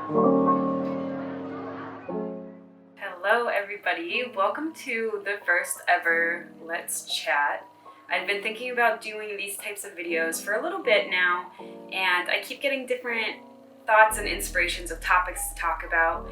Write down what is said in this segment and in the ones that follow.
Hello everybody, welcome to the first ever Let's Chat. I've been thinking about doing these types of videos for a little bit now, and I keep getting different thoughts and inspirations of topics to talk about.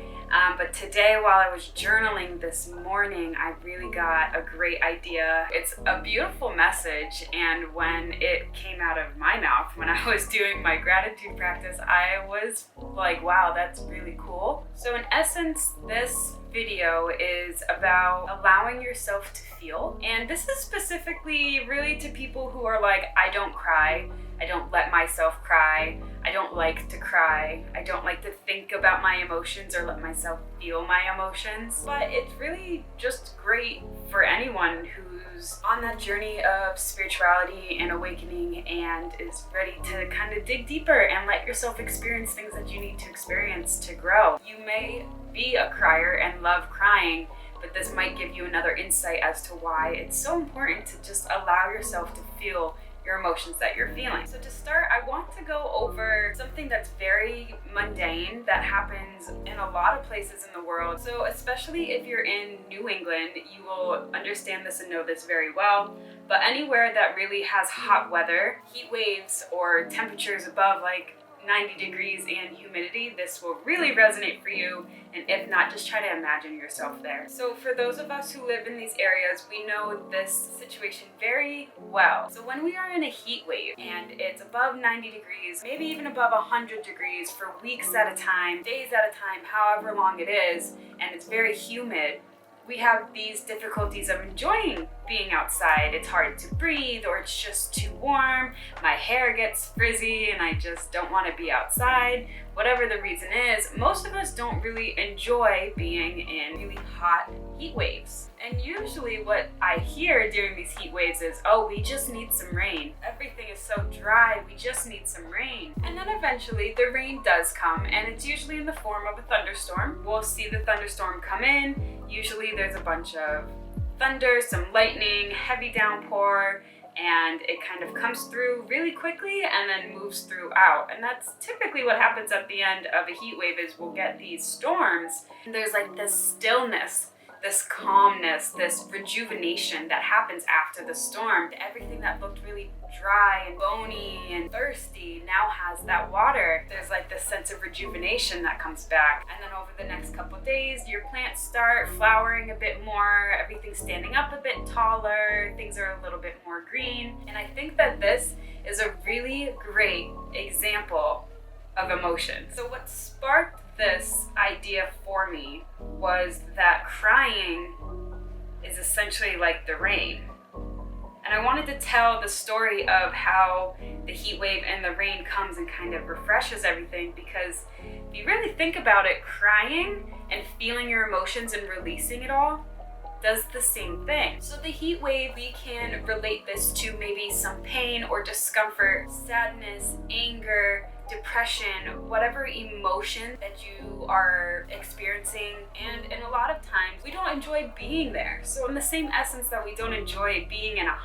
But today, while I was journaling this morning, I really got a great idea. It's a beautiful message, and when it came out of my mouth, when I was doing my gratitude practice, I was like, wow, that's really cool. So in essence, this video is about allowing yourself to feel. And this is specifically really to people who are like, I don't cry. I don't let myself cry. I don't like to cry. I don't like to think about my emotions or let myself feel my emotions. But it's really just great for anyone who's on that journey of spirituality and awakening and is ready to kind of dig deeper and let yourself experience things that you need to experience to grow. You may be a crier and love crying, but this might give you another insight as to why it's so important to just allow yourself to feel your emotions that you're feeling. So to start, I want to go over something that's very mundane that happens in a lot of places in the world. So especially if you're in New England, you will understand this and know this very well. But anywhere that really has hot weather, heat waves, or temperatures above like 90 degrees and humidity, this will really resonate for you, and if not, just try to imagine yourself there. So for those of us who live in these areas, we know this situation very well. So when we are in a heat wave and it's above 90 degrees, maybe even above 100 degrees for weeks at a time, days at a time, however long it is, and it's very humid, we have these difficulties of enjoying being outside. It's hard to breathe, or it's just too warm. My hair gets frizzy and I just don't want to be outside. Whatever the reason is, most of us don't really enjoy being in really hot heat waves. And usually what I hear during these heat waves is, oh, we just need some rain. Everything is so dry, we just need some rain. And then eventually the rain does come, and it's usually in the form of a thunderstorm. We'll see the thunderstorm come in. Usually there's a bunch of thunder, some lightning, heavy downpour, and it kind of comes through really quickly and then moves throughout. And that's typically what happens at the end of a heat wave is we'll get these storms. And there's like this stillness, this calmness, this rejuvenation that happens after the storm. Everything that looked really dry and bony and thirsty now has that water. There's like this sense of rejuvenation that comes back. And then over the next couple of days, your plants start flowering a bit more, everything's standing up a bit taller, things are a little bit more green. And I think that this is a really great example of emotion. So what sparked this idea for me was that crying is essentially like the rain. And I wanted to tell the story of how the heat wave and the rain comes and kind of refreshes everything, because if you really think about it, crying and feeling your emotions and releasing it all does the same thing. So the heat wave, we can relate this to maybe some pain or discomfort, sadness, anger, depression, whatever emotion that you are experiencing. And a lot of times we don't enjoy being there. So in the same essence that we don't enjoy being in a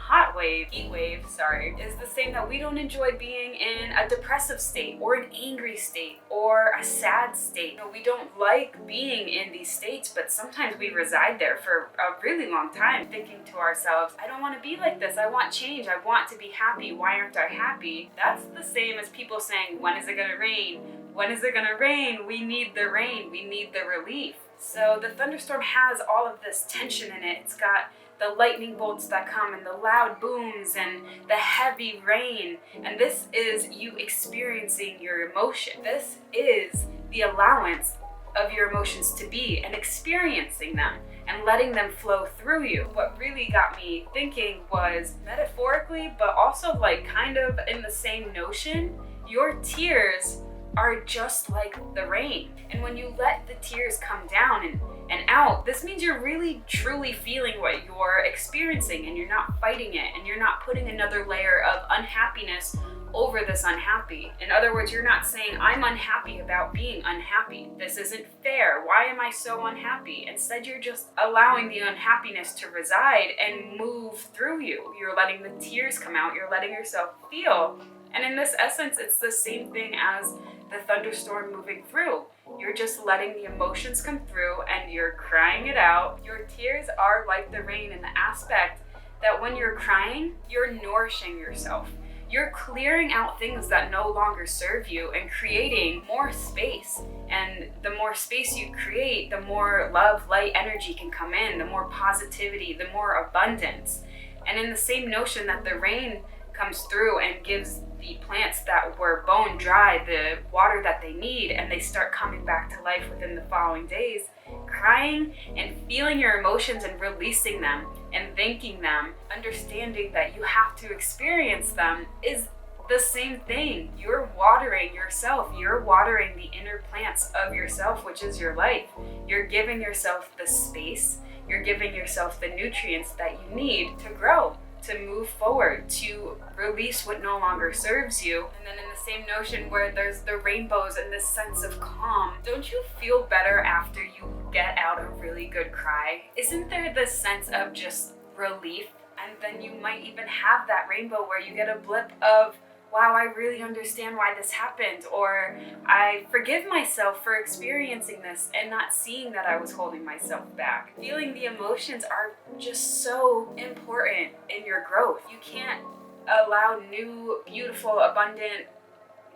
heat wave, is the same that we don't enjoy being in a depressive state or an angry state or a sad state. You know, we don't like being in these states, but sometimes we reside there for a really long time thinking to ourselves, I don't want to be like this. I want change. I want to be happy. Why aren't I happy? That's the same as people saying, when is it going to rain? When is it going to rain? We need the rain. We need the relief. So the thunderstorm has all of this tension in it. It's got the lightning bolts that come and the loud booms and the heavy rain. And this is you experiencing your emotion. This is the allowance of your emotions to be and experiencing them and letting them flow through you. What really got me thinking was metaphorically, but also like kind of in the same notion, your tears are just like the rain. And when you let the tears come down and out, this means you're really truly feeling what you're experiencing, and you're not fighting it, and you're not putting another layer of unhappiness over this unhappy. In other words, you're not saying, I'm unhappy about being unhappy. This isn't fair. Why am I so unhappy? Instead, you're just allowing the unhappiness to reside and move through you. You're letting the tears come out. You're letting yourself feel. And in this essence, it's the same thing as the thunderstorm moving through. You're just letting the emotions come through and you're crying it out. Your tears are like the rain in the aspect that when you're crying, you're nourishing yourself. You're clearing out things that no longer serve you and creating more space. And the more space you create, the more love, light, energy can come in, the more positivity, the more abundance. And in the same notion that the rain comes through and gives the plants that were bone dry the water that they need, and they start coming back to life within the following days, crying and feeling your emotions and releasing them and thanking them, understanding that you have to experience them, is the same thing. You're watering yourself. You're watering the inner plants of yourself, which is your life. You're giving yourself the space. You're giving yourself the nutrients that you need to grow, to move forward, to release what no longer serves you. And then in the same notion where there's the rainbows and this sense of calm, don't you feel better after you get out a really good cry? Isn't there this sense of just relief? And then you might even have that rainbow where you get a blip of, wow, I really understand why this happened, or I forgive myself for experiencing this and not seeing that I was holding myself back. Feeling the emotions are just so important in your growth. You can't allow new, beautiful, abundant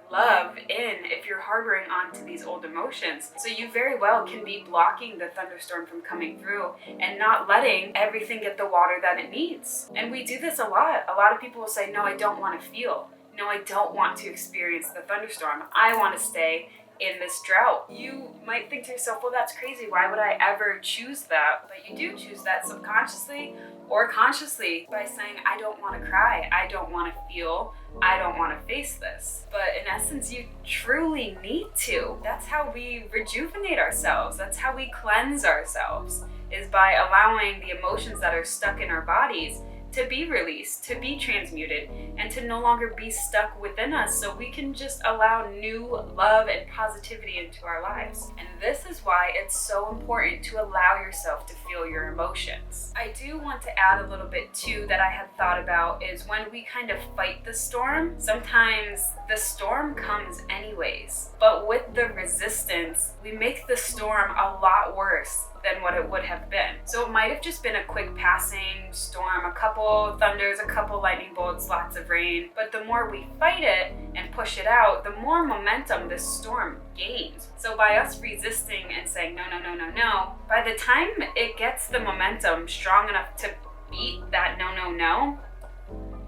love in if you're harboring onto these old emotions. So you very well can be blocking the thunderstorm from coming through and not letting everything get the water that it needs. And we do this a lot. A lot of people will say, no, I don't want to feel. No, I don't want to experience the thunderstorm. I want to stay in this drought. You might think to yourself, well, that's crazy. Why would I ever choose that? But you do choose that subconsciously or consciously by saying, I don't want to cry. I don't want to feel. I don't want to face this. But in essence, you truly need to. That's how we rejuvenate ourselves. That's how we cleanse ourselves, is by allowing the emotions that are stuck in our bodies to be released, to be transmuted, and to no longer be stuck within us, so we can just allow new love and positivity into our lives. And this is why it's so important to allow yourself to feel your emotions. I do want to add a little bit too that I had thought about is when we kind of fight the storm, sometimes the storm comes anyways, but with the resistance, we make the storm a lot worse than what it would have been. So it might have just been a quick passing storm, a couple thunders, a couple lightning bolts, lots of rain. But the more we fight it and push it out, the more momentum this storm gains. So by us resisting and saying, no, no, no, no, no, by the time it gets the momentum strong enough to beat that no, no, no,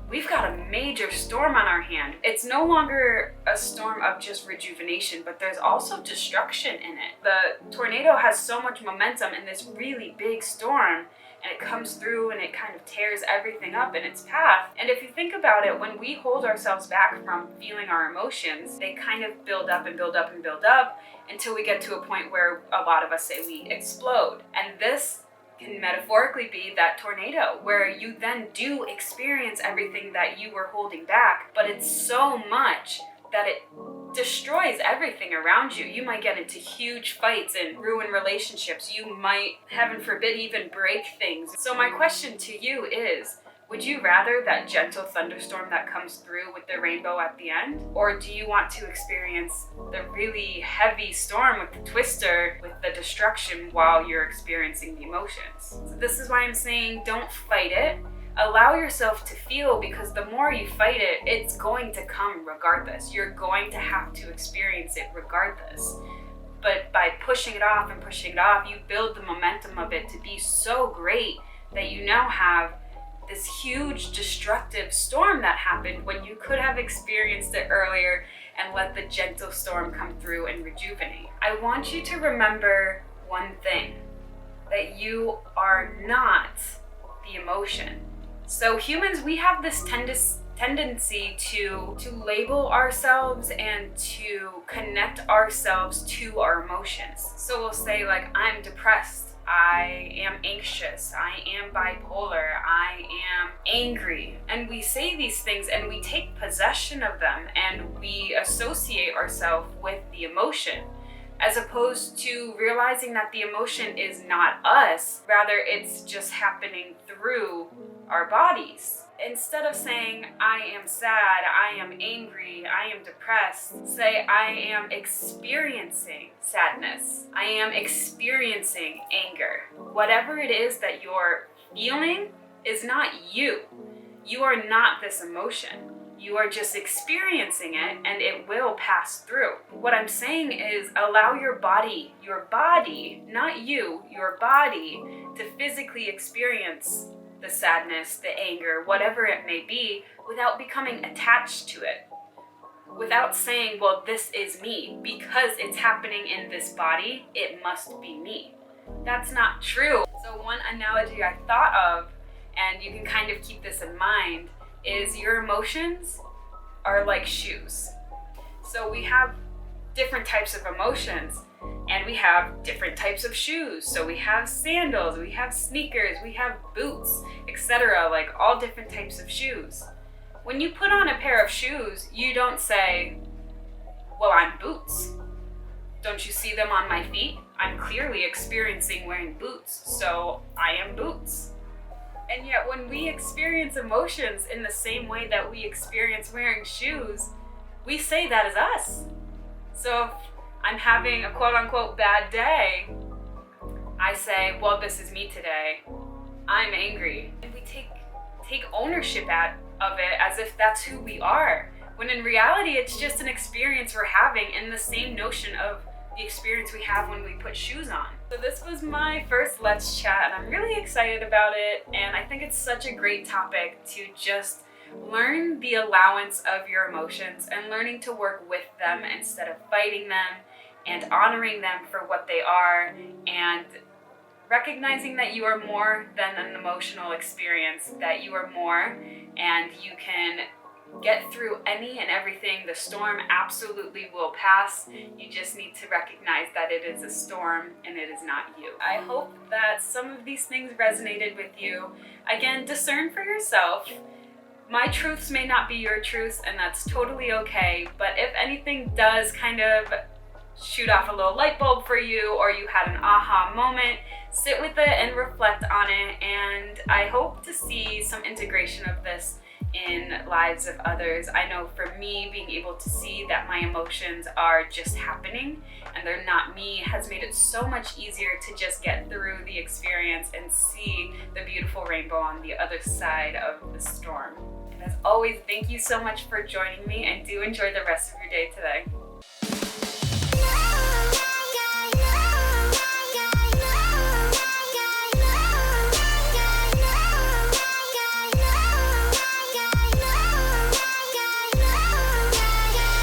we've got a major storm on our hand. It's no longer a storm of just rejuvenation, but there's also destruction in it. The tornado has so much momentum in this really big storm, and it comes through and it kind of tears everything up in its path. And if you think about it, when we hold ourselves back from feeling our emotions, they kind of build up and build up and build up until we get to a point where a lot of us say we explode. And this can metaphorically be that tornado where you then do experience everything that you were holding back, but it's so much that it destroys everything around you. You might get into huge fights and ruin relationships. You might, heaven forbid, even break things. So my question to you is, would you rather that gentle thunderstorm that comes through with the rainbow at the end? Or do you want to experience the really heavy storm with the twister, with the destruction while you're experiencing the emotions? So this is why I'm saying don't fight it. Allow yourself to feel, because the more you fight it, it's going to come regardless. You're going to have to experience it regardless. But by pushing it off and pushing it off, you build the momentum of it to be so great that you now have this huge destructive storm that happened when you could have experienced it earlier and let the gentle storm come through and rejuvenate. I want you to remember one thing, that you are not the emotion. So humans, we have this tendency to label ourselves and to connect ourselves to our emotions. So we'll say like, I'm depressed, I am anxious, I am bipolar, I am angry. And we say these things and we take possession of them and we associate ourselves with the emotion, as opposed to realizing that the emotion is not us, rather it's just happening through our bodies. Instead of saying, I am sad, I am angry, I am depressed, say, I am experiencing sadness. I am experiencing anger. Whatever it is that you're feeling is not you. You are not this emotion. You are just experiencing it, and it will pass through. What I'm saying is allow your body, not you, your body, to physically experience the sadness, the anger, whatever it may be, without becoming attached to it. Without saying, well, this is me. Because it's happening in this body, it must be me. That's not true. So one analogy I thought of, and you can kind of keep this in mind, is your emotions are like shoes. So we have different types of emotions, and we have different types of shoes. So we have sandals, we have sneakers, we have boots, etc., like all different types of shoes. When you put on a pair of shoes, you don't say, well, I'm boots. Don't you see them on my feet? I'm clearly experiencing wearing boots, so I am boots. And yet when we experience emotions in the same way that we experience wearing shoes, we say that is us. So if I'm having a quote-unquote bad day, I say, well, this is me today. I'm angry. And we take ownership of it as if that's who we are, when in reality it's just an experience we're having, in the same notion of the experience we have when we put shoes on. So this was my first Let's Chat, and I'm really excited about it, and I think it's such a great topic to just learn the allowance of your emotions and learning to work with them instead of fighting them, and honoring them for what they are, and recognizing that you are more than an emotional experience, that you are more, and you can get through any and everything. The storm absolutely will pass. You just need to recognize that it is a storm and it is not you. I hope that some of these things resonated with you. Again, discern for yourself. My truths may not be your truths, and that's totally okay, but if anything does kind of shoot off a little light bulb for you, or you had an aha moment, sit with it and reflect on it, and I hope to see some integration of this in lives of others. I know for me, being able to see that my emotions are just happening and they're not me has made it so much easier to just get through the experience and see the beautiful rainbow on the other side of the storm. And as always, thank you so much for joining me, and do enjoy the rest of your day today.